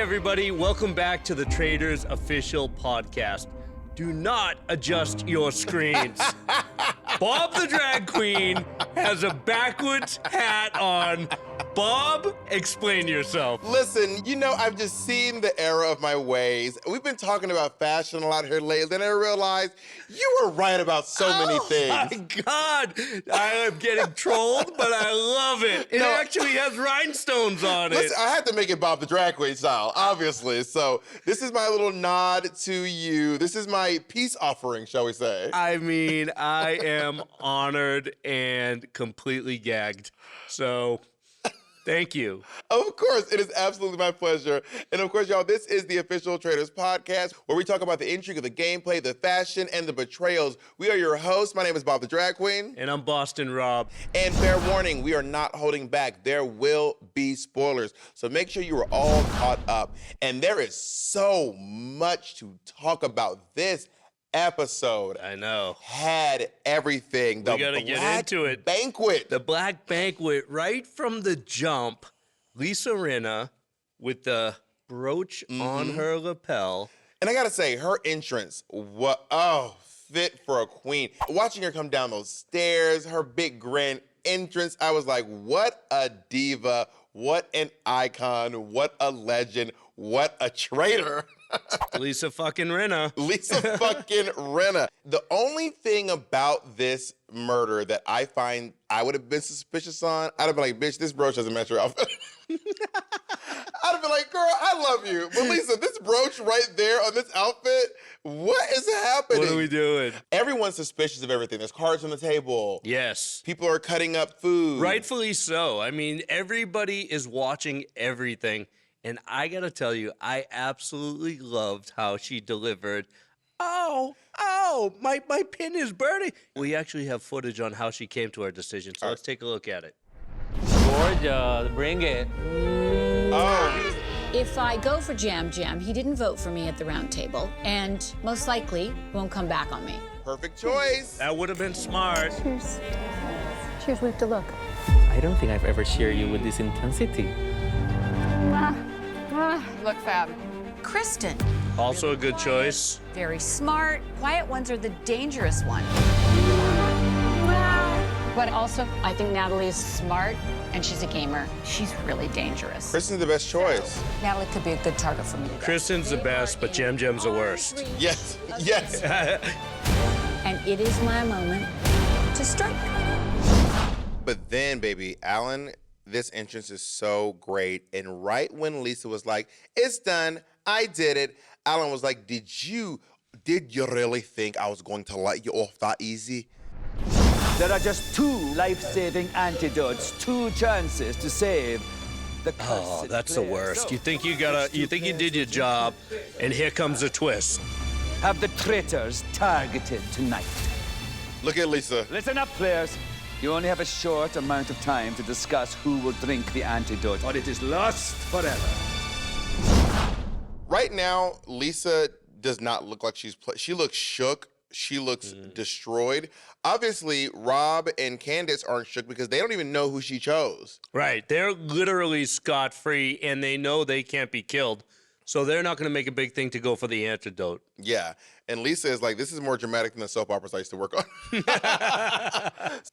everybody. Welcome back to the Traitors official podcast. Do not adjust your screens. Bob the drag queen has a backwards hat on. Bob, explain yourself. Listen, you know, I've just seen the error of my ways. We've been talking about fashion a lot here lately, and I realized you were right about so many things. Oh my God, I am getting trolled, but I love it. It actually has rhinestones on it. Listen, I had to make it Bob the drag queen style, obviously. So this is my little nod to you. This is my peace offering, shall we say. I mean, I am honored and completely gagged. So, thank you. Of course, it is absolutely my pleasure. And of course, y'all, this is the official Traitors podcast, where we talk about the intrigue of the gameplay, the fashion, and the betrayals. We are your hosts. My name is Bob the Drag Queen. And I'm Boston Rob. And fair warning, we are not holding back. There will be spoilers. So make sure you are all caught up. And there is so much to talk about. This episode, I know, had everything. We gotta get into it. Banquet. The Black Banquet, right from the jump. Lisa Rinna with the brooch on her lapel. And I gotta say, her entrance, fit for a queen. Watching her come down those stairs, her big grand entrance, I was like, what a diva, what an icon, what a legend, what a traitor. Lisa fucking Rinna. Lisa fucking Rinna. The only thing about this murder that I find I would have been suspicious on, I'd have been like, bitch, this brooch doesn't match your outfit. I'd have been like, girl, I love you. But Lisa, this brooch right there on this outfit, what is happening? What are we doing? Everyone's suspicious of everything. There's cards on the table. Yes. People are cutting up food. Rightfully so. I mean, everybody is watching everything. And I gotta tell you, I absolutely loved how she delivered, oh, my pin is burning. We actually have footage on how she came to her decision, so let's take a look at it. Gorgeous, bring it. Oh. If I go for Jam Jam, he didn't vote for me at the round table, and most likely won't come back on me. Perfect choice. That would have been smart. Cheers. Cheers, we have to look. I don't think I've ever shared you with this intensity. Look fab. Kristen. Also a good choice. Very smart. Quiet ones are the dangerous one. But also, I think Natalie is smart, and she's a gamer. She's really dangerous. Kristen's the best choice. Natalie could be a good target for me. Kristen's the best, but Jam Jam's the worst. Yes, yes. And it is my moment to strike. But then, baby, Alan, this entrance is so great. And right when Lisa was like, it's done, I did it, Alan was like, did you really think I was going to let you off that easy? There are just 2 life-saving antidotes, 2 chances to save the cursed Oh, that's the player. worst. So, You think you did your job, and here comes a twist. have the traitors targeted tonight. Look at Lisa. Listen up, players. You only have a short amount of time to discuss who will drink the antidote, or it is lost forever. Right now, Lisa does not look like she looks shook. She looks destroyed. Obviously, Rob and Candace aren't shook because they don't even know who she chose. Right, they're literally scot-free, and they know they can't be killed, so they're not going to make a big thing to go for the antidote. Yeah, and Lisa is like, this is more dramatic than the soap operas I used to work on.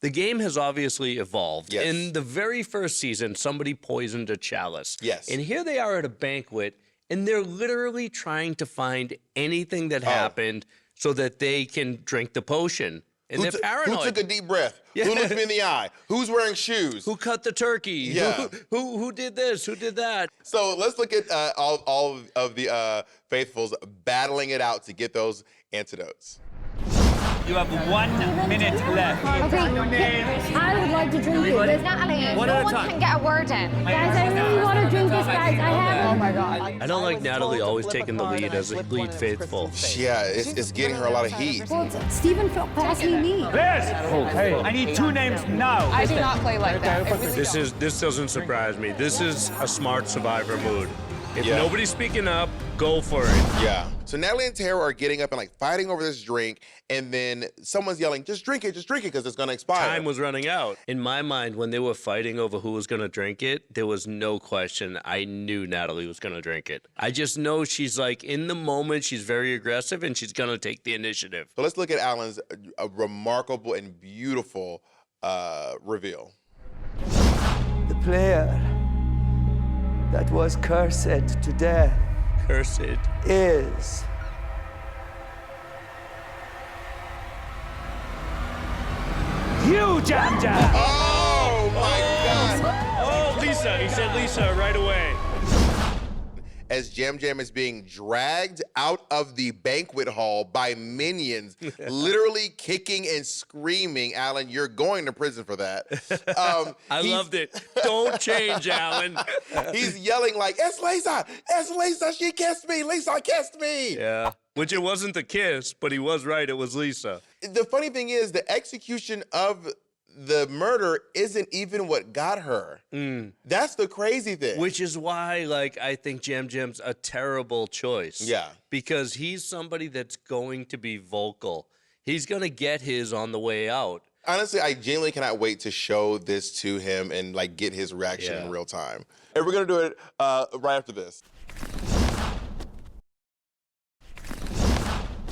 The game has obviously evolved. Yes. In the very first season, somebody poisoned a chalice. Yes. And here they are at a banquet, and they're literally trying to find anything that happened so that they can drink the potion. And they're paranoid. Who took a deep breath? Yeah. Who looked me in the eye? Who's wearing shoes? Who cut the turkey? Yeah. Who did this? Who did that? So let's look at all of the faithfuls battling it out to get those antidotes. You have 1 minute left. I would like to drink it. There's Natalie, One no at a one time. can get a word in. Guys, I really want to drink this, guys. I have. Oh my God. I don't like Natalie always taking the lead as a lead faithful. Yeah, it's getting her a lot of heat. Well, Stephen felt passing me. Players, I need 2 names now. I do not play like that. This doesn't surprise me. This is a smart survivor mood. If Yeah. nobody's speaking up, go for it. Yeah. So Natalie and Tara are getting up and like fighting over this drink, and then someone's yelling, just drink it, because it's gonna expire. Time was running out. In my mind, when they were fighting over who was going to drink it, there was no question. I knew Natalie was going to drink it. I just know she's like, in the moment, she's very aggressive and she's going to take the initiative. So let's look at Alan's remarkable and beautiful reveal. The player that was cursed to death Cursed. is you, Jam Jam. Oh my God! Oh, Lisa. He said Lisa right away. As Jam Jam is being dragged out of the banquet hall by minions, literally kicking and screaming. Alan, you're going to prison for that. I loved it. Don't change, Alan. He's yelling like, it's Lisa, she kissed me, Lisa kissed me. Yeah. Which it wasn't the kiss, but he was right. It was Lisa. The funny thing is the execution of the murder isn't even what got her. That's the crazy thing. Which is why, like, I think Jam Jam's a terrible choice. Yeah. Because he's somebody that's going to be vocal. He's going to get his on the way out. Honestly, I genuinely cannot wait to show this to him and like get his reaction in real time. And we're gonna do it right after this.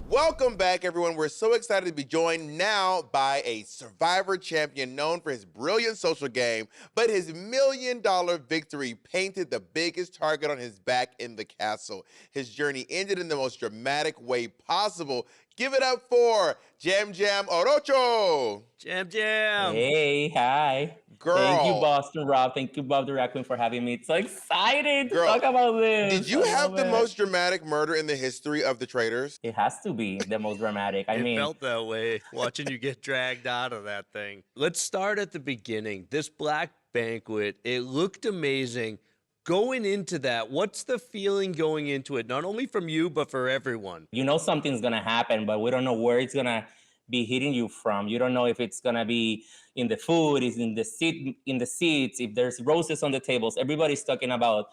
Welcome back, everyone. We're so excited to be joined now by a Survivor champion known for his brilliant social game, but his $1 million victory painted the biggest target on his back in the castle. His journey ended in the most dramatic way possible. Give it up for Jam Jam Orocho. Jam Jam. Hey, hi. Girl. Thank you, Boston Rob. Thank you, Bob the Raccoon, for having me. It's so excited to Girl, talk about this. Did you I have love the it. most dramatic murder in the history of the Traitors? It has to be the most dramatic. I It mean, felt that way, watching you get dragged out of that thing. Let's start at the beginning. This black banquet, it looked amazing. Going into that, what's the feeling going into it? Not only from you, but for everyone. you know something's going to happen, but we don't know where it's going to be hitting you from. You don't know if it's going to be in the food, is in the seats, if there's roses on the tables. Everybody's talking about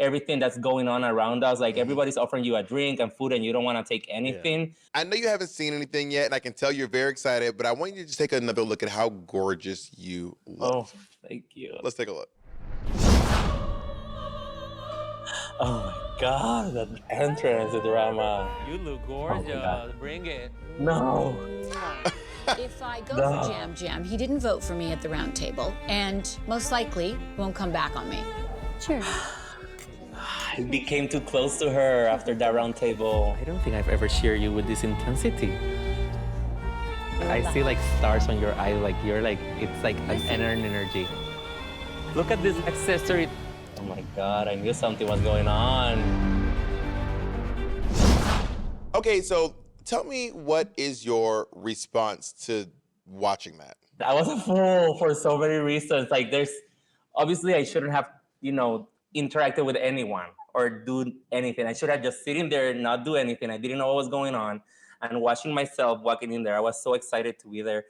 everything that's going on around us. Like everybody's offering you a drink and food and you don't want to take anything. I know you haven't seen anything yet, and I can tell you're very excited, but I want you to just take another look at how gorgeous you look. Oh, thank you. Let's take a look. Oh my God, that entrance, the drama. You look gorgeous. God. Bring it. No. If I go for Jam Jam, he didn't vote for me at the round table, and most likely won't come back on me. Sure. I became too close to her after that round table. I don't think I've ever shared you with this intensity. I see like stars on your eye, like you're like, it's like an energy. Look at this accessory. Oh my God, I knew something was going on. Okay, so tell me, what is your response to watching that? I was a fool for so many reasons. Like obviously I shouldn't have, interacted with anyone or do anything. I should have just sitting there and not do anything. I didn't know what was going on. And watching myself walking in there, I was so excited to be there.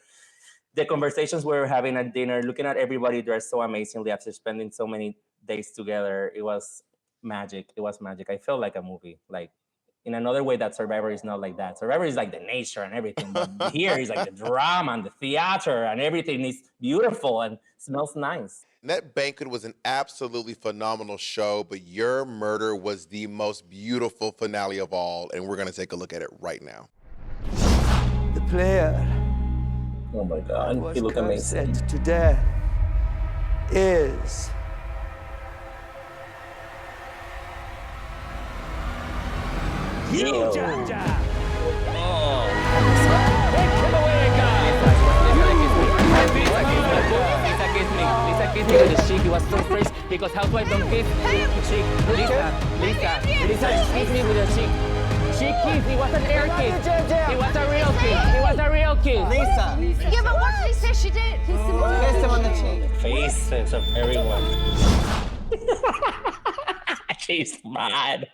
The conversations we were having at dinner, looking at everybody dressed so amazingly after spending so many days together, it was magic. It was magic. I felt like a movie. Like in another way that Survivor is not like that. Survivor is like the nature and everything. But here is like the drama and the theater and everything is beautiful and smells nice. And that banquet was an absolutely phenomenal show, but your murder was the most beautiful finale of all, and we're gonna take a look at it right now. The player Oh my God, was you look amazing. cursed to death is you, Jam Jam. Lisa kissed me with the cheek. He was so fresh because housewives don't kiss cheek. Lisa kissed me with the cheek. She kissed. It was an air kiss. It was a real kiss. It was a real kiss. Lisa. Yeah, but what did he say she did? Kiss him on the cheek. Faces of everyone. She's mad.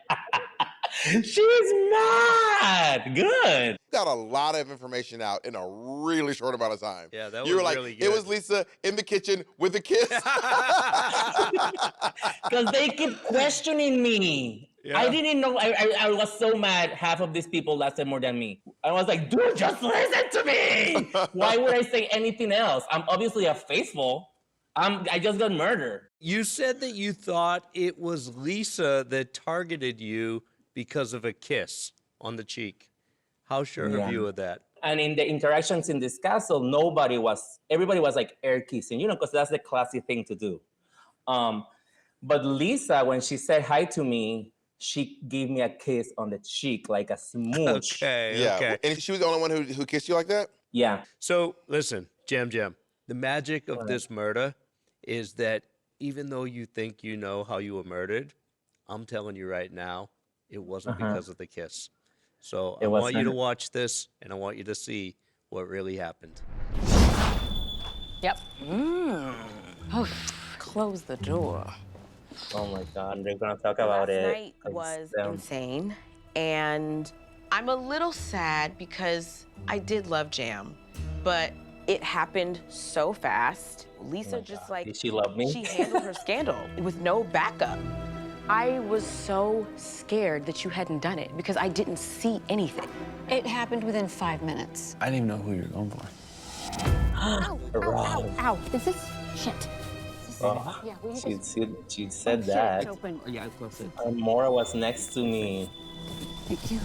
She's mad. Good. Got a lot of information out in a really short amount of time. Yeah, that you were was like, really good. It was Lisa in the kitchen with a kiss. Because they keep questioning me. Yeah. I didn't know. I was so mad. Half of these people lasted more than me. I was like, dude, just listen to me. Why would I say anything else? I'm obviously a faithful. I just got murdered. You said that you thought it was Lisa that targeted you because of a kiss on the cheek. How sure are you of that? And in the interactions in this castle, everybody was like air kissing, because that's the classy thing to do. But Lisa, when she said hi to me, she gave me a kiss on the cheek, like a smooch. Okay. And she was the only one who kissed you like that? Yeah. So listen, Jam, the magic of this murder is that even though you think you know how you were murdered, I'm telling you right now, it wasn't because of the kiss. So I want you to watch this, and I want you to see what really happened. Yep. Oh, close the door. Oh my God, they're gonna talk about it. Last night was insane, and I'm a little sad because I did love Jam, but it happened so fast. Lisa just like, did she love me? She handled her scandal with no backup. I was so scared that you hadn't done it because I didn't see anything. It happened within 5 minutes. I didn't even know who you were going for. Ow, ow, ow. Is this shit? Oh, Yeah, will you she said that. Open. Yeah, I closed it. And Maura was next to me. Thank you.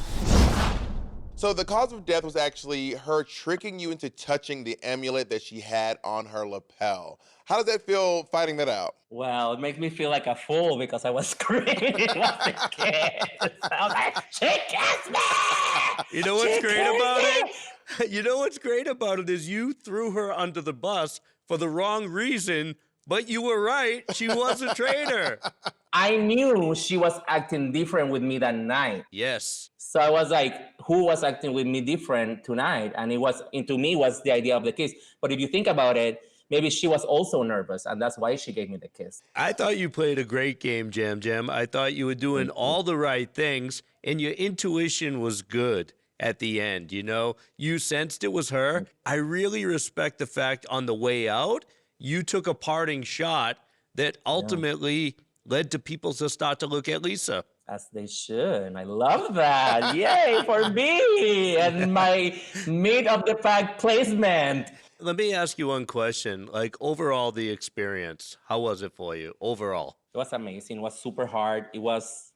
So the cause of death was actually her tricking you into touching the amulet that she had on her lapel. How does that feel fighting that out? Well, it makes me feel like a fool because I was screaming as a kid. I was like, she kissed me! You know what's great about it? You know what's great about it is you threw her under the bus for the wrong reason, but you were right. She was a traitor. I knew she was acting different with me that night. Yes. So I was like, who was acting with me different tonight? And to me, was the idea of the kiss. But if you think about it, maybe she was also nervous, and that's why she gave me the kiss. I thought you played a great game, Jam. I thought you were doing all the right things, and your intuition was good at the end, You sensed it was her. I really respect the fact on the way out, you took a parting shot that ultimately led to people to start to look at Lisa. As they should. I love that. Yay for me and my meat of the pack placement. Let me ask you one question. Like, overall, the experience, how was it for you overall? It was amazing. It was super hard. It was...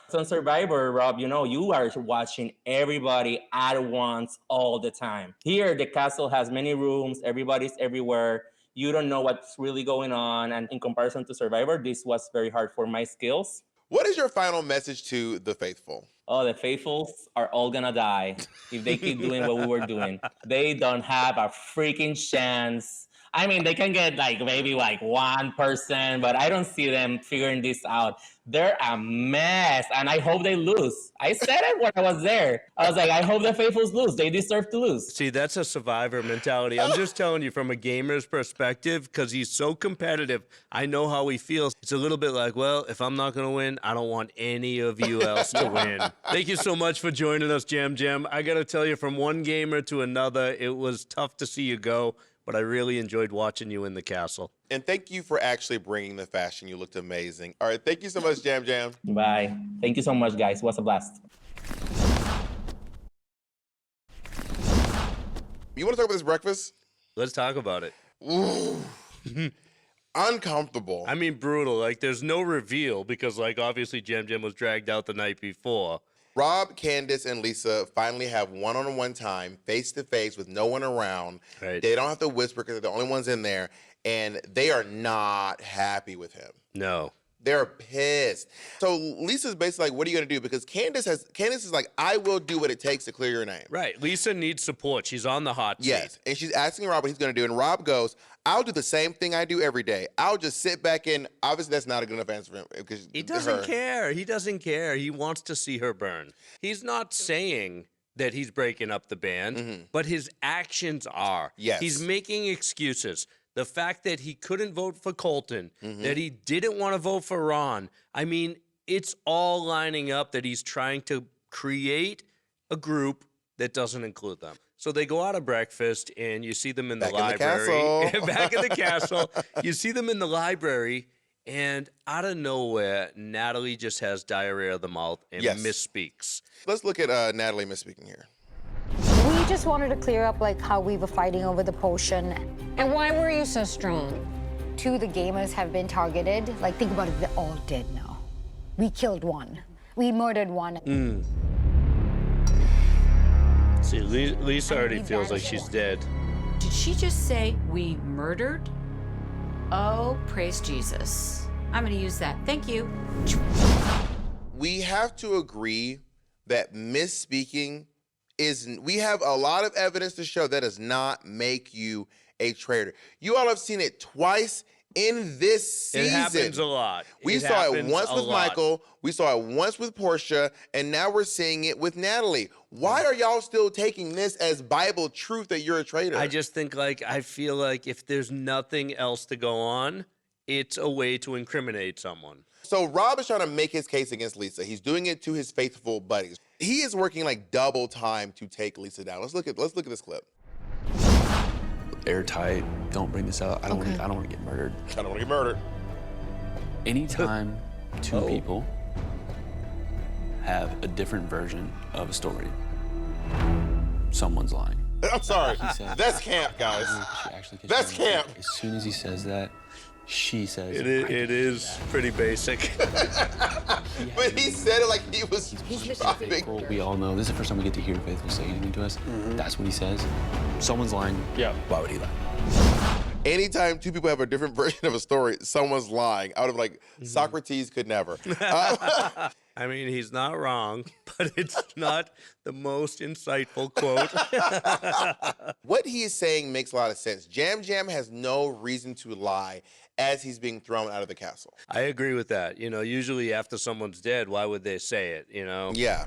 So on Survivor, Rob, you are watching everybody at once all the time. Here, the castle has many rooms. Everybody's everywhere. You don't know what's really going on. And in comparison to Survivor, this was very hard for my skills. What is your final message to the faithful? Oh, the faithfuls are all gonna die if they keep doing what we were doing. They don't have a freaking chance. I mean, they can get maybe 1%, but I don't see them figuring this out. They're a mess, and I hope they lose. I said it when I was there. I was like, I hope the faithfuls lose. They deserve to lose. See, that's a Survivor mentality. I'm just telling you from a gamer's perspective, because he's so competitive, I know how he feels. It's a little bit like, well, if I'm not going to win, I don't want any of you else to win. Thank you so much for joining us, Jam. I got to tell you, from one gamer to another, it was tough to see you go, but I really enjoyed watching you in the castle. And thank you for actually bringing the fashion. You looked amazing. All right, thank you so much, Jam. Bye. Thank you so much, guys. It was a blast. You want to talk about this breakfast? Let's talk about it. Ooh. Uncomfortable. I mean, brutal. There's no reveal because, obviously Jam was dragged out the night before. Rob, Candace, and Lisa finally have one-on-one time, face-to-face with no one around. Right. They don't have to whisper because they're the only ones in there, and they are not happy with him. No. They're pissed. So Lisa's basically like, what are you going to do? Because Candace is like, I will do what it takes to clear your name. Right. Lisa needs support. She's on the hot seat. Yes. And she's asking Rob what he's going to do. And Rob goes, I'll do the same thing I do every day. I'll just sit back in. Obviously, that's not a good enough answer for him. Because He doesn't care. He doesn't care. He wants to see her burn. He's not saying that he's breaking up the band, but his actions are. Yes. He's making excuses. The fact that he couldn't vote for Colton, that he didn't want to vote for Ron. I mean, it's all lining up that he's trying to create a group that doesn't include them. So they go out of breakfast, and you see them in the library. Back in the castle. You see them in the library, and out of nowhere, Natalie just has diarrhea of the mouth and misspeaks. Let's look at Natalie misspeaking here. We just wanted to clear up like how we were fighting over the potion. And why were you so strong? 2 of the gamers have been targeted. Like, think about it, they're all dead now. We killed 1. We murdered 1. See, Lisa already feels like she's dead. Did she just say we murdered? Oh, praise Jesus. I'm going to use that. Thank you. We have to agree that misspeaking we have a lot of evidence to show that does not make you a traitor. You all have seen it twice in this season. It happens a lot. We saw it once with Michael, we saw it once with Portia, and now we're seeing it with Natalie. Why are y'all still taking this as Bible truth that you're a traitor? I just think, I feel like if there's nothing else to go on, it's a way to incriminate someone. So Rob is trying to make his case against Lisa. He's doing it to his faithful buddies. He is working like double time to take Lisa down. Let's look at this clip. Airtight. Don't bring this out. I don't want to get murdered. I don't want to get murdered. Anytime 2 people have a different version of a story, someone's lying. I'm sorry. That's camp, guys. That's camp. As soon as he says that, she says it is pretty basic. But he said it like he was shopping. We all know this is the first time we get to hear Faithful say anything to us. That's what he says. Someone's lying. Yeah. Why would he lie? Anytime 2 people have a different version of a story, someone's lying. I would have like, Socrates could never. I mean, he's not wrong, but it's not the most insightful quote. What he is saying makes a lot of sense. Jam Jam has no reason to lie as he's being thrown out of the castle. I agree with that. Usually after someone's dead, why would they say it, Yeah.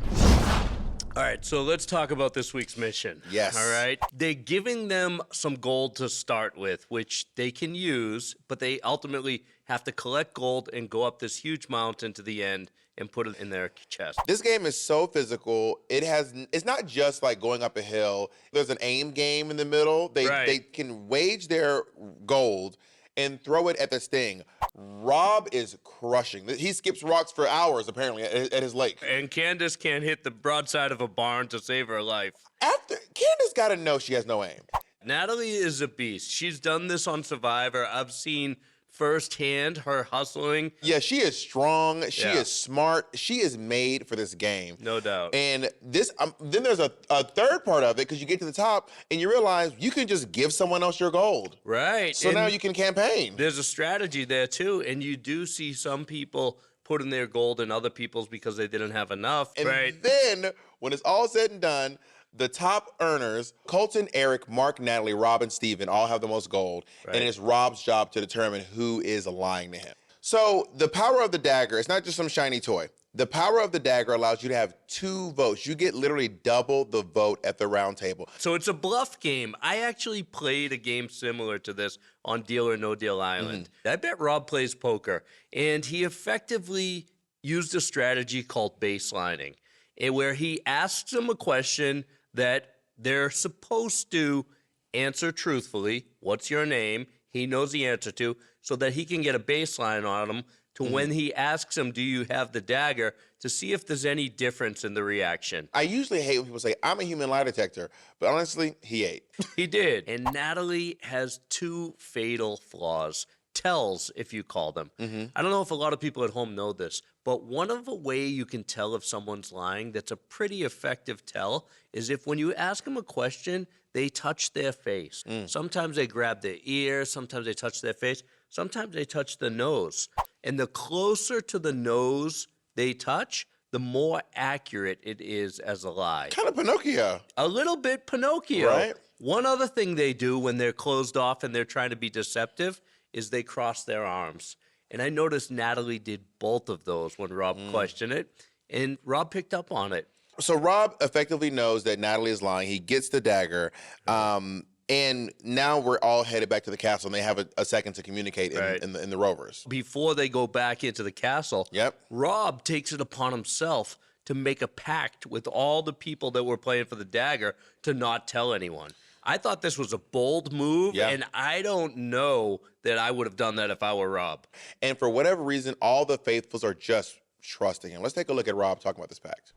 All right, so let's talk about this week's mission. Yes. All right? They're giving them some gold to start with, which they can use, but they ultimately have to collect gold and go up this huge mountain to the end and put it in their chest. This game is so physical. It's not just like going up a hill. There's an aim game in the middle. They can wage their gold and throw it at the sting. Rob is crushing. He skips rocks for hours, apparently, at his lake. And Candace can't hit the broadside of a barn to save her life. Candace got to know she has no aim. Natalie is a beast. She's done this on Survivor. I've seen firsthand her hustling. Yeah, she is strong. She is smart. She is made for this game. No doubt. And this, then there's a third part of it, because you get to the top and you realize you can just give someone else your gold. Right. So now you can campaign. There's a strategy there too, and you do see some people putting their gold in other people's because they didn't have enough. And then, when it's all said and done, the top earners, Colton, Eric, Mark, Natalie, Rob, and Steven all have the most gold. And it's Rob's job to determine who is lying to him. So the power of the dagger, it's not just some shiny toy. The power of the dagger allows you to have 2 votes. You get literally double the vote at the round table. So it's a bluff game. I actually played a game similar to this on Deal or No Deal Island. I bet Rob plays poker, and he effectively used a strategy called baselining, where he asks them a question that they're supposed to answer truthfully. What's your name? He knows the answer to, so that he can get a baseline on them to when he asks him, do you have the dagger, to see if there's any difference in the reaction. I usually hate when people say, I'm a human lie detector, but honestly, he ate. He did. And Natalie has 2 fatal flaws. Tells, if you call them. I don't know if a lot of people at home know this, but one of the way you can tell if someone's lying that's a pretty effective tell is if when you ask them a question, they touch their face. Sometimes they grab their ear, sometimes they touch their face, sometimes they touch the nose. And the closer to the nose they touch, the more accurate it is as a lie. Kind of Pinocchio. A little bit Pinocchio. Right. One other thing they do when they're closed off and they're trying to be deceptive is they cross their arms. And I noticed Natalie did both of those when Rob questioned it, and Rob picked up on it. So Rob effectively knows that Natalie is lying. He gets the dagger, and And now we're all headed back to the castle, and they have a second to communicate in the Rovers. Before they go back into the castle, Rob takes it upon himself to make a pact with all the people that were playing for the Dagger to not tell anyone. I thought this was a bold move, and I don't know that I would have done that if I were Rob. And for whatever reason, all the faithfuls are just trusting him. Let's take a look at Rob talking about this pact.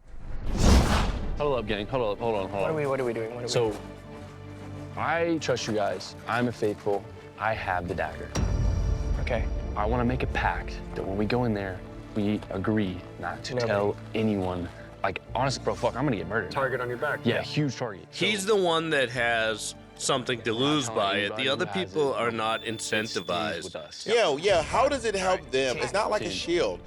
Hold up, gang. Hold on. What are we doing? So, I trust you guys. I'm a faithful. I have the dagger. Okay. I want to make a pact that when we go in there, we agree not to tell anyone. Like, honestly, bro, fuck, I'm gonna get murdered. Target on your back. Yeah, huge target. He's the one that has something to lose by it. The other people are not incentivized. Yeah. How does it help them? It's not like a shield.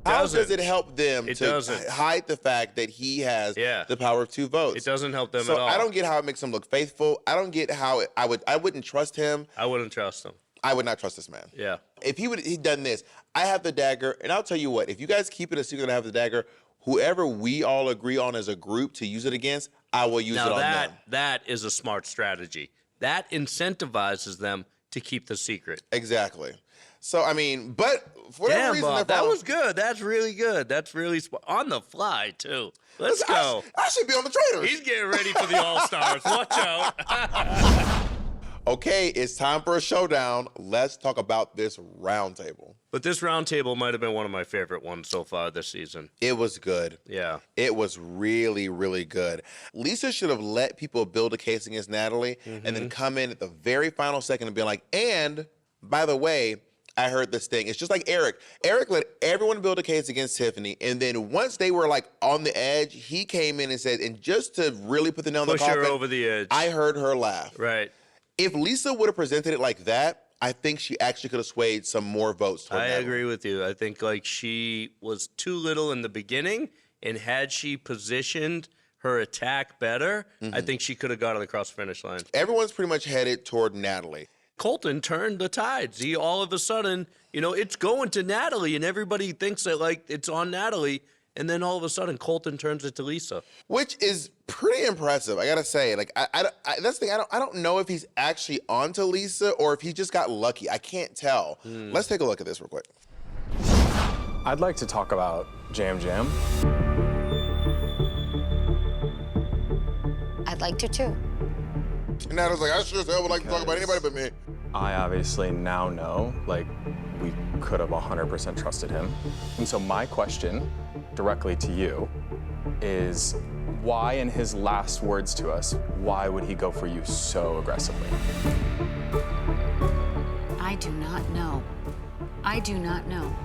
How does it help them to hide the fact that he has the power of 2 votes? It doesn't help them at all. I don't get how it makes him look faithful. I don't get how I wouldn't trust him. I wouldn't trust him. I would not trust this man. Yeah. If he'd done this, I have the dagger, and I'll tell you what, if you guys keep it a secret that I have the dagger, whoever we all agree on as a group to use it against, I will use it on them. That is a smart strategy. That incentivizes them to keep the secret. Exactly. So, I mean, but for whatever reason, Bob, that was good. That's really good. That's really on the fly, too. Let's go. I should be on the Traitors. He's getting ready for the All-Stars. Watch out. Okay, it's time for a showdown. Let's talk about this roundtable. But this roundtable might have been one of my favorite ones so far this season. It was good. Yeah. It was really, really good. Lisa should have let people build a case against Natalie and then come in at the very final second and be like, and by the way, I heard this thing. It's just like Eric. Eric let everyone build a case against Tiffany, and then once they were like on the edge, he came in and said, and just to really put the nail in the coffin, push her over the edge. I heard her laugh. Right. If Lisa would have presented it like that, I think she actually could have swayed some more votes toward Natalie. agree with you. I think like she was too little in the beginning, and had she positioned her attack better, I think she could have gotten across the finish line. Everyone's pretty much headed toward Natalie. Colton turned the tides. He all of a sudden, it's going to Natalie, and everybody thinks that like it's on Natalie, and then all of a sudden Colton turns it to Lisa, which is pretty impressive. I gotta say, like that's the thing. I don't know if he's actually onto Lisa or if he just got lucky. I can't tell. Let's take a look at this real quick. I'd like to talk about Jam Jam. I'd like to too. And Natalie's like, I sure as hell would like to talk about anybody but me. I obviously now know, like, we could have 100% trusted him. And so my question directly to you is, why, in his last words to us, why would he go for you so aggressively? I do not know. I do not know.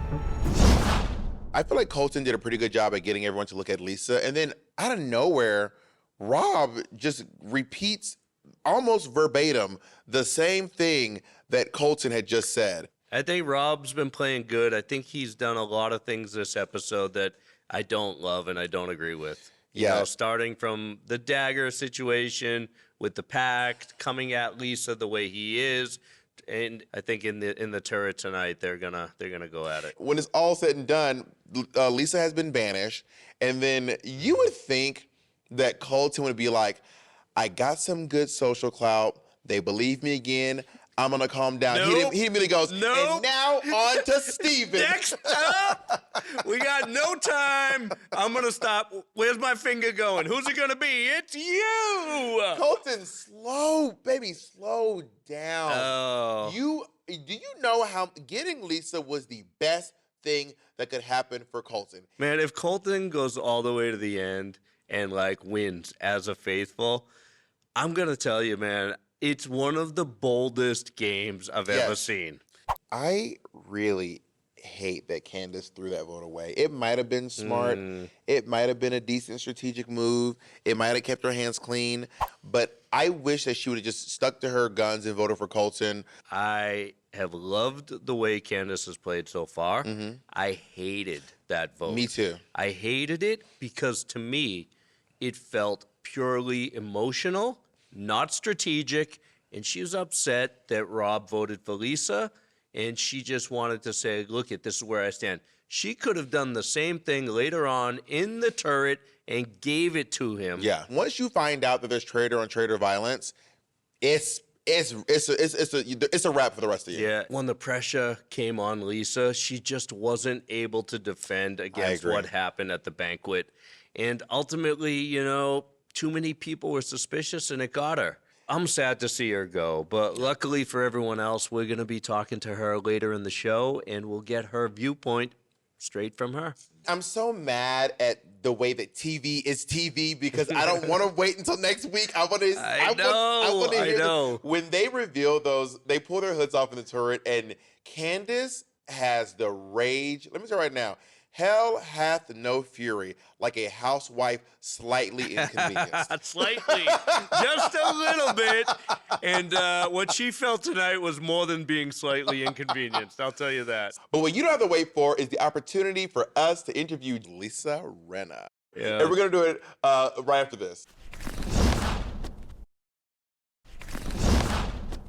I feel like Colton did a pretty good job at getting everyone to look at Lisa. And then out of nowhere, Rob just repeats almost verbatim the same thing that Colton had just said. I think Rob's been playing good. I think he's done a lot of things this episode that I don't love and I don't agree with. You know, starting from the Dagger situation with the pact, coming at Lisa the way he is, and I think in the turret tonight they're gonna go at it. When it's all said and done, Lisa has been banished, and then you would think that Colton would be like, I got some good social clout. They believe me again. I'm gonna calm down. Nope. He immediately goes, and now on to Steven. Next up, we got no time. I'm gonna stop. Where's my finger going? Who's it gonna be? It's you. Colton, slow down. Oh. Do you know how getting Lisa was the best thing that could happen for Colton? Man, if Colton goes all the way to the end and like wins as a faithful, I'm gonna tell you, man, it's one of the boldest games I've ever seen. I really hate that Candace threw that vote away. It might have been smart. It might have been a decent strategic move. It might have kept her hands clean. But I wish that she would have just stuck to her guns and voted for Colton. I have loved the way Candace has played so far. I hated that vote. Me too. I hated it because to me, it felt purely emotional, not strategic, and she was upset that Rob voted for Lisa, and she just wanted to say, look, this is where I stand. She could have done the same thing later on in the turret and gave it to him. Yeah. Once you find out that there's traitor on traitor violence, it's a wrap for the rest of you. Yeah. When the pressure came on Lisa, she just wasn't able to defend against what happened at the banquet. And ultimately, you know, too many people were suspicious and it got her. I'm sad to see her go, but luckily for everyone else, we're going to be talking to her later in the show, and we'll get her viewpoint straight from her. I'm so mad at the way that TV is TV because I don't want to wait until next week. I want to hear when they reveal those, they pull their hoods off in the turret, and Candace has the rage. Let me say right now, hell hath no fury like a housewife slightly inconvenienced. Slightly, just a little bit. And what she felt tonight was more than being slightly inconvenienced, I'll tell you that. But what you don't have to wait for is the opportunity for us to interview Lisa Rinna. Yeah. And we're going to do it right after this.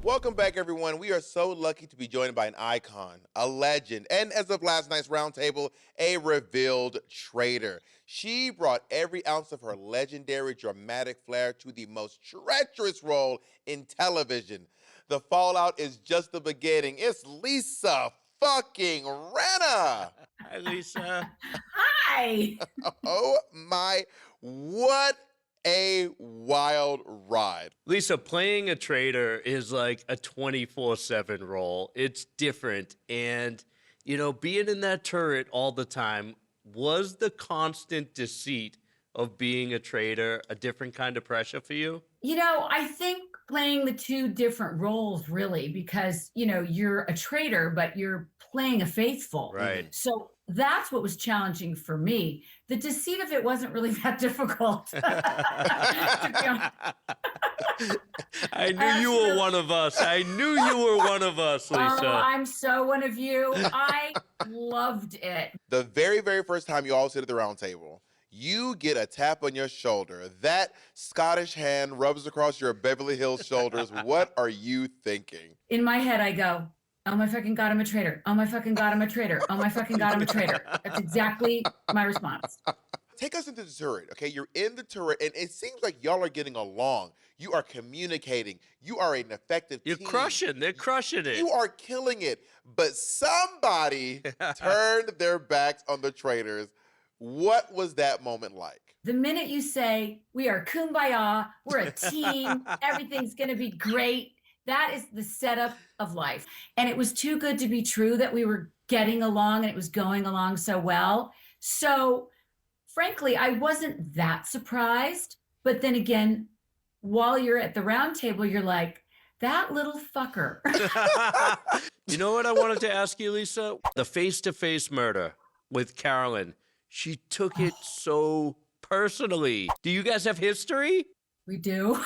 Welcome back, everyone. We are so lucky to be joined by an icon, a legend, and as of last night's roundtable, a revealed traitor. She brought every ounce of her legendary dramatic flair to the most treacherous role in television. The fallout is just the beginning. It's Lisa fucking Rinna. Hi, Lisa. Hi. Oh my, what a wild ride. Lisa, playing a traitor is like a 24/7 role. It's different. And, you know, being in that turret all the time, was the constant deceit of being a traitor a different kind of pressure for you? You know, I think playing the two different roles, really, because, you know, you're a traitor, but you're playing a faithful. Right. So that's what was challenging for me. The deceit of it wasn't really that difficult. To be honest. I knew you were one of us. I knew you were one of us, Lisa. Oh, I'm so one of you. I loved it. The very, very first time you all sit at the round table, you get a tap on your shoulder. That Scottish hand rubs across your Beverly Hills shoulders. What are you thinking? In my head, I go, oh my fucking God, I'm a traitor. Oh my fucking God, I'm a traitor. Oh my fucking God, I'm a traitor. That's exactly my response. Take us into the turret, okay? You're in the turret, and it seems like y'all are getting along. You are communicating. You are an effective team. You're crushing. They're crushing it. You are killing it. But somebody turned their backs on the traitors. What was that moment like? The minute you say, we are kumbaya, we're a team, everything's going to be great, that is the setup of life. And it was too good to be true that we were getting along and it was going along so well. So frankly, I wasn't that surprised. But then again, while you're at the round table, you're like, that little fucker. You know what I wanted to ask you, Lisa? The face-to-face murder with Carolyn. She took it so personally. Do you guys have history? We do.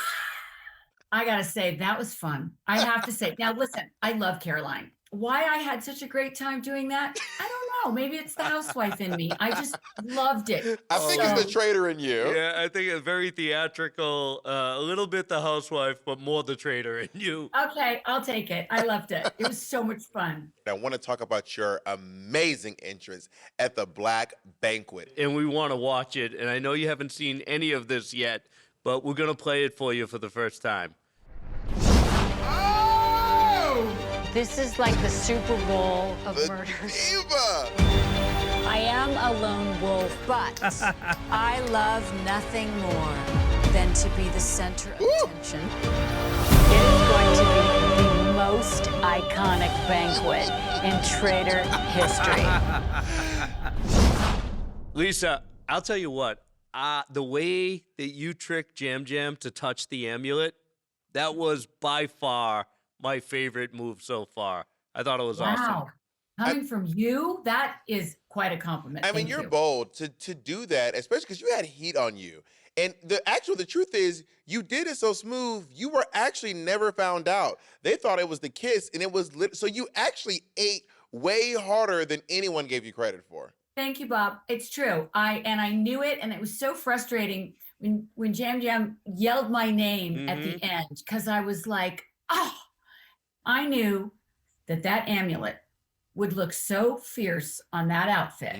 I gotta say, that was fun. I have to say. Now, listen, I love Caroline. Why I had such a great time doing that, I don't know. Maybe it's the housewife in me. I just loved it. I think it's the traitor in you. Yeah, I think it's very theatrical, a little bit the housewife, but more the traitor in you. Okay, I'll take it. I loved it. It was so much fun. I want to talk about your amazing entrance at the Black Banquet. And we want to watch it, and I know you haven't seen any of this yet, but we're going to play it for you for the first time. This is like the Super Bowl of murders. Diva! I am a lone wolf, but I love nothing more than to be the center of attention. It is going to be the most iconic banquet in Traitor history. Lisa, I'll tell you what, the way that you tricked Jam Jam to touch the amulet, that was by far my favorite move so far. I thought it was awesome. Wow. Coming from you, that is quite a compliment. I mean, Thank you're you. bold to do that, especially because you had heat on you. And the truth is, you did it so smooth, you were actually never found out. They thought it was the kiss, and it was so you actually ate way harder than anyone gave you credit for. Thank you, Bob. It's true. I knew it, and it was so frustrating when Jam Jam yelled my name at the end, because I was like, oh, I knew that amulet would look so fierce on that outfit.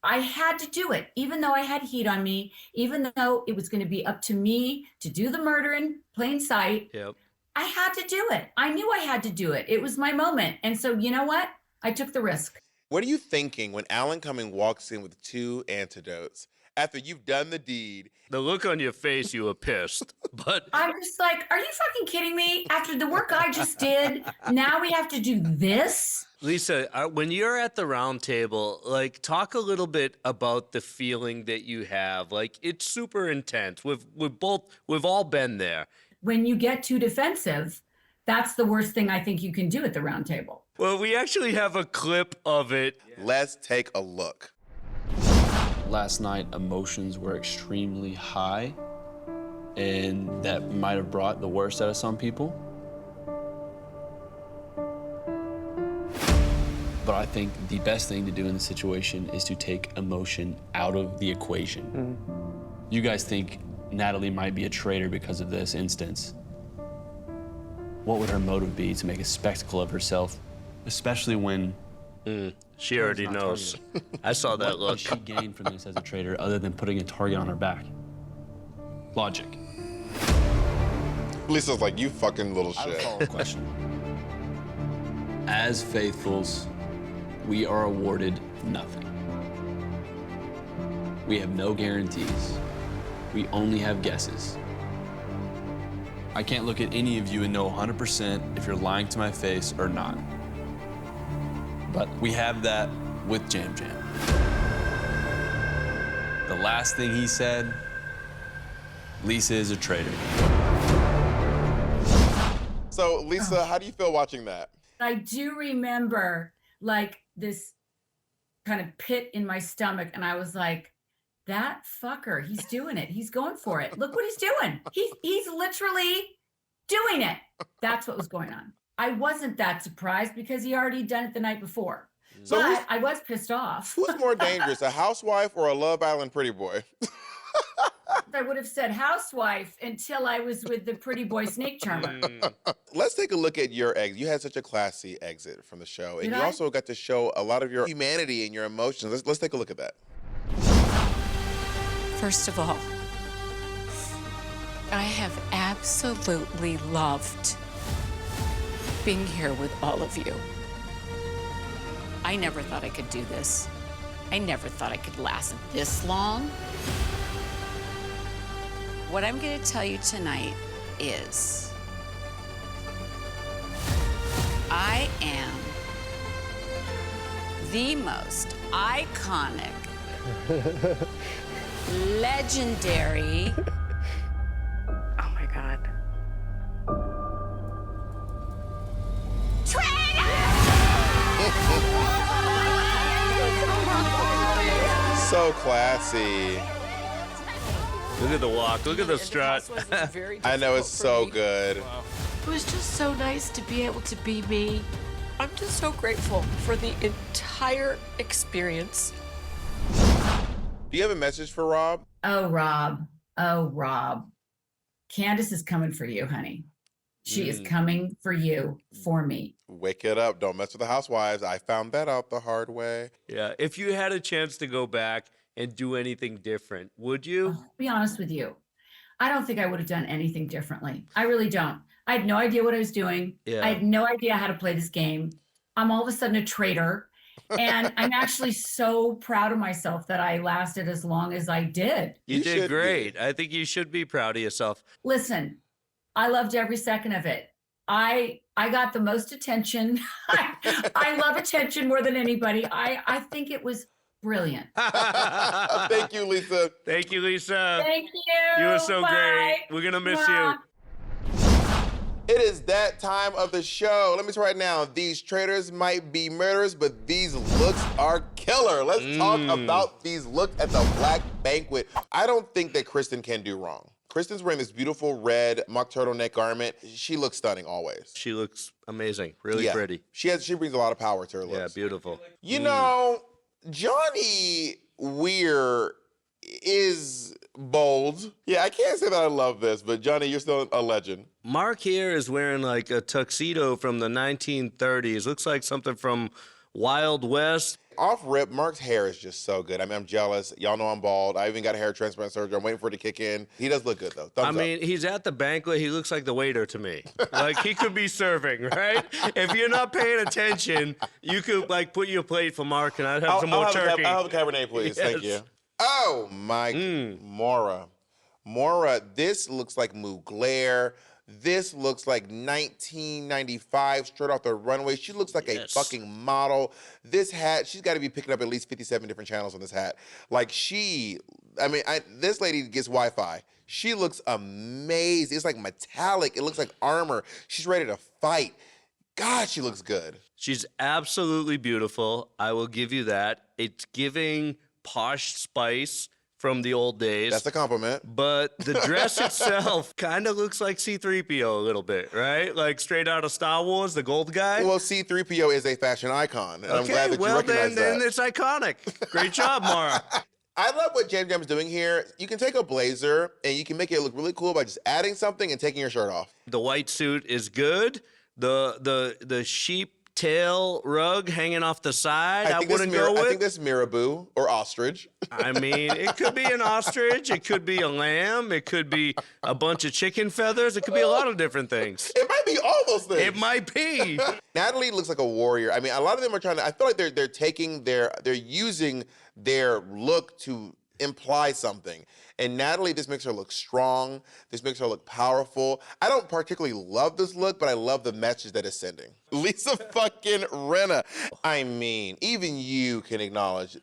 I had to do it, even though I had heat on me, even though it was going to be up to me to do the murder in plain sight. Yep. I had to do it. I knew I had to do it. It was my moment. And so, you know what? I took the risk. What are you thinking when Alan Cumming walks in with 2 antidotes after you've done the deed? The look on your face, you were pissed. But I'm just like, are you fucking kidding me? After the work I just did, now we have to do this? Lisa, when you're at the round table, like, talk a little bit about the feeling that you have. Like, it's super intense. We've all been there. When you get too defensive, that's the worst thing I think you can do at the round table. Well, we actually have a clip of it. Let's take a look. Last night, emotions were extremely high, and that might have brought the worst out of some people. But I think the best thing to do in this situation is to take emotion out of the equation. You guys think Natalie might be a traitor because of this instance. What would her motive be to make a spectacle of herself, especially when she already knows. I saw that what look. does she gain from this as a traitor other than putting a target on her back? Logic. Lisa's like, you fucking little I have a shit. follow-up question. As faithfuls, we are awarded nothing. We have no guarantees. We only have guesses. I can't look at any of you and know 100% if you're lying to my face or not. But we have that with Jam Jam. The last thing he said, Lisa is a traitor. So, Lisa, how do you feel watching that? I do remember like this kind of pit in my stomach, and I was like, that fucker, he's doing it. He's going for it. Look what he's doing. He's literally doing it. That's what was going on. I wasn't that surprised because he already done it the night before. So but I was pissed off. Who's more dangerous, a housewife or a Love Island pretty boy? I would have said housewife until I was with the pretty boy snake charmer. Let's take a look at your exit. You had such a classy exit from the show, and Did you I? also got to show a lot of your humanity and your emotions. Let's take a look at that. First of all, I have absolutely loved being here with all of you. I never thought I could do this. I never thought I could last this long. What I'm going to tell you tonight is I am the most iconic, legendary. Oh my God. So classy. Look at the walk. Look at the strut. I know, it's so good. It was just so nice to be able to be me. I'm just so grateful for the entire experience. Do you have a message for Rob? Oh, Rob. Oh, Rob. Candace is coming for you, honey. She is coming for you, for me. Wake it up. Don't mess with the housewives. I found that out the hard way. Yeah, if you had a chance to go back and do anything different, would you? I'll be honest with you. I don't think I would have done anything differently. I really don't. I had no idea what I was doing. Yeah. I had no idea how to play this game. I'm all of a sudden a traitor. And I'm actually so proud of myself that I lasted as long as I did. You did great. I think you should be proud of yourself. Listen, I loved every second of it. I got the most attention. I love attention more than anybody. I think it was brilliant. Thank you, Lisa. Thank you, Lisa. Thank you. You were so Bye. great. We're going to miss you. It is that time of the show. Let me tell you right now, these traitors might be murderers, but these looks are killer. Let's talk about these looks at the Black Banquet. I don't think that Kristen can do wrong. Kristen's wearing this beautiful red mock turtleneck garment. She looks stunning always. She looks amazing. Really pretty. She brings a lot of power to her looks. Yeah, beautiful. You know, Johnny Weir is bold. Yeah, I can't say that I love this, but Johnny, you're still a legend. Mark here is wearing like a tuxedo from the 1930s. Looks like something from Wild West. off rip, Mark's hair is just so good. I mean, I'm jealous. Y'all know I'm bald. I even got a hair transplant surgery. I'm waiting for it to kick in. He does look good, though. Thumbs up. He's at the banquet. He looks like the waiter to me. Like, he could be serving, right? If you're not paying attention, you could, like, put your plate for Mark, and I'd have some more turkey. I'll have a Cabernet, please. Yes. Thank you. Oh, my. Mora, this looks like Mugler. This looks like 1995, straight off the runway. She looks like a fucking model. This hat, she's got to be picking up at least 57 different channels on this hat. Like this lady gets Wi-Fi. She looks amazing. It's like metallic. It looks like armor. She's ready to fight. God, she looks good. She's absolutely beautiful. I will give you that. It's giving Posh Spice from the old days. That's a compliment. But the dress itself kind of looks like C-3PO a little bit, right? Like straight out of Star Wars, the gold guy. Well, C-3PO is a fashion icon, and I'm glad that you recognize that. Then it's iconic. Great job, Mara. I love what Jam Jam's doing here. You can take a blazer, and you can make it look really cool by just adding something and taking your shirt off. The white suit is good. The sheep tail rug hanging off the side, I wouldn't go with. I think that's marabou or ostrich. I mean, it could be an ostrich. It could be a lamb. It could be a bunch of chicken feathers. It could be a lot of different things. It might be all those things. It might be. Natalie looks like a warrior. I mean, a lot of them are trying to, I feel like they're using their look to imply something. And Natalie, this makes her look strong. This makes her look powerful. I don't particularly love this look, but I love the message that it's sending. Lisa fucking Rinna. I mean, even you can acknowledge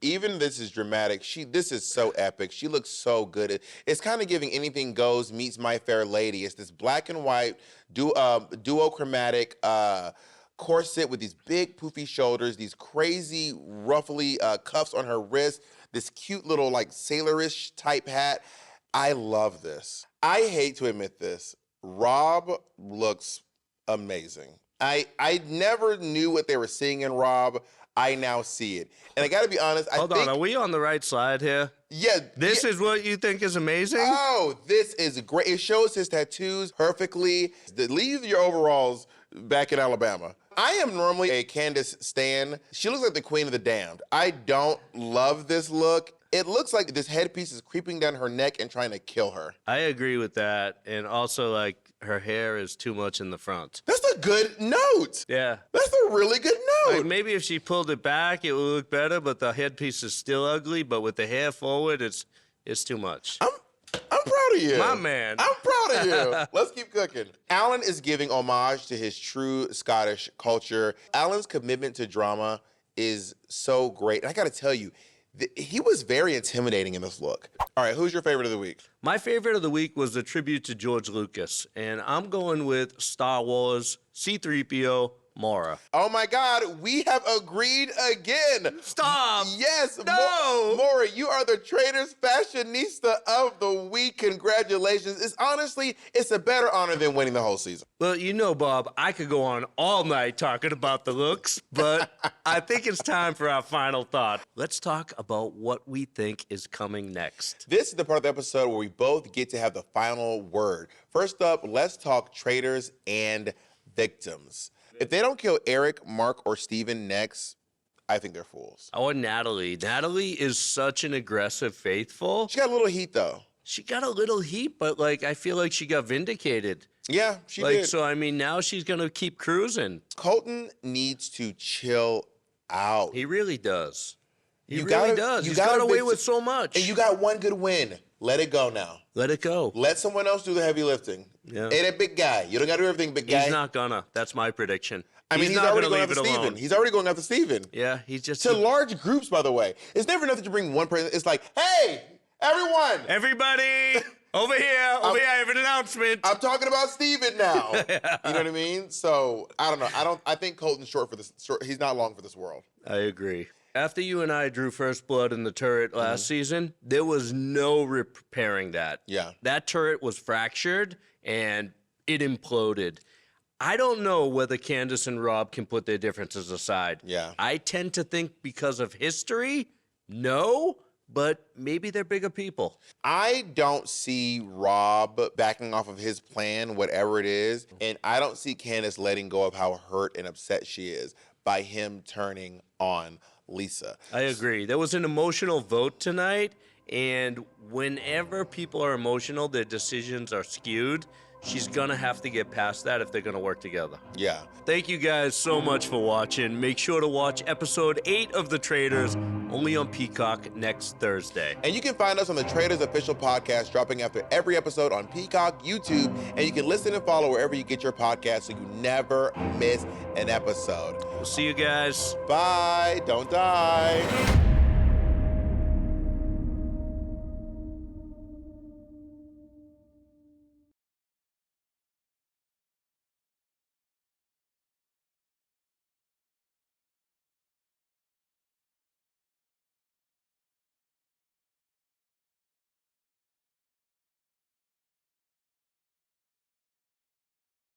even this is dramatic. This is so epic. She looks so good. It's kind of giving Anything Goes meets My Fair Lady. It's this black and white duochromatic corset with these big poofy shoulders, these crazy ruffly cuffs on her wrist, this cute little like sailorish type hat. I love this. I hate to admit this. Rob looks amazing. I never knew what they were seeing in Rob. I now see it. And I gotta be honest, Hold on, are we on the right side here? Yeah. This is what you think is amazing? Oh, this is great. It shows his tattoos perfectly. Leave your overalls back in Alabama. I am normally a Candace stan. She looks like the queen of the damned. I don't love this look. It looks like this headpiece is creeping down her neck and trying to kill her. I agree with that. And also, like, her hair is too much in the front. That's a good note. Yeah. That's a really good note. Like, maybe if she pulled it back, it would look better, but the headpiece is still ugly. But with the hair forward, it's too much. I'm proud of you. My man. I'm proud of you. Let's keep cooking. Alan is giving homage to his true Scottish culture. Alan's commitment to drama is so great. And I got to tell you, he was very intimidating in this look. All right, who's your favorite of the week? My favorite of the week was the tribute to George Lucas, and I'm going with Star Wars, C-3PO, Mara. Oh my God, we have agreed again. Stop. Yes. No. Mara, you are the Traitors Fashionista of the week. Congratulations. It's a better honor than winning the whole season. Well, you know, Bob, I could go on all night talking about the looks, but I think it's time for our final thought. Let's talk about what we think is coming next. This is the part of the episode where we both get to have the final word. First up, let's talk traitors and victims. If they don't kill Eric, Mark, or Steven next, I think they're fools. Oh, and Natalie. Natalie is such an aggressive faithful. She got a little heat, though. She got a little heat, but, like, I feel like she got vindicated. Yeah, she did. So, I mean, now she's going to keep cruising. Colton needs to chill out. He really does. He really does. He's got away with so much. And you got one good win. Let it go now. Let it go. Let someone else do the heavy lifting. Yeah. Ain't a big guy. You don't got to do everything, big guy. He's not gonna. That's my prediction. I mean, he's not already gonna going leave after it alone. Steven. He's already going after Steven. Yeah, he's just... To large groups, by the way. It's never enough to bring one person. It's like, hey, everyone. Everybody, over here, I have an announcement. I'm talking about Steven now. Yeah. You know what I mean? So, I don't know. I think Colton's short for this. He's not long for this world. I agree. After you and I drew first blood in the turret last season, there was no repairing that. Yeah. That turret was fractured, and it imploded. I don't know whether Candace and Rob can put their differences aside. Yeah. I tend to think because of history, no, but maybe they're bigger people. I don't see Rob backing off of his plan, whatever it is, and I don't see Candace letting go of how hurt and upset she is by him turning on Lisa. I agree. There was an emotional vote tonight, and whenever people are emotional, their decisions are skewed. She's gonna have to get past that if they're gonna work together. Yeah. Thank you guys so much for watching. Make sure to watch episode 8 of The Traitors, only on Peacock next Thursday. And you can find us on the Traitors official podcast, dropping after every episode on Peacock, YouTube, and you can listen and follow wherever you get your podcast so you never miss an episode. We'll see you guys. Bye. Don't die.